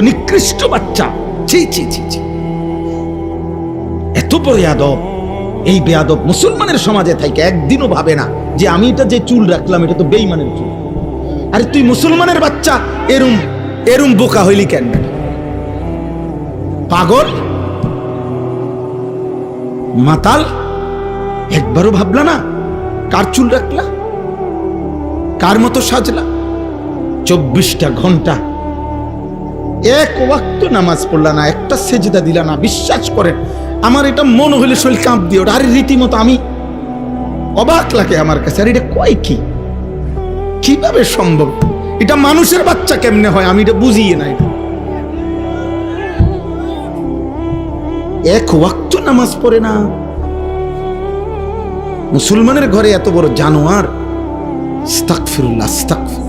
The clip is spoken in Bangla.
নিকৃষ্ট বাচ্চা, ছি ছি ছি ছি, এত বড় বেয়াদব। এই বেয়াদব মুসলমানের সমাজে থাকে একদিনও ভাবে না যে আমি এটা যে চুল রাখলাম এটা তো বেঈমানের চুল। আরে তুই মুসলমানের বাচ্চা এরম এরম বোকা হইলি কেন? পাগল, মাতাল, একবারও ভাবলা না কার চুল রাখলা, কার মতো সাজলা? 24টা ঘন্টা এক ওয়াক্ত নামাজ পড়লা না, একটা সেজদা দিলা না। বিশ্বাস করেন আমার এটা মনে হইলে শরীর কাঁপ দিয়ে ওটা। আরে রীতিমতো আমি অবাক লাগে আমার কাছে। আর এটা কয় কি, কিভাবে সম্ভব? এটা মানুষের বাচ্চা কেমনে হয় আমি এটা বুঝিয়ে নাই। এক ওয়াক্ত নামাজ পড়ে না, মুসলমানের ঘরে এত বড় জানোয়ার। আস্তাগফিরুল্লাহ, আস্তাগফিরুল্লাহ।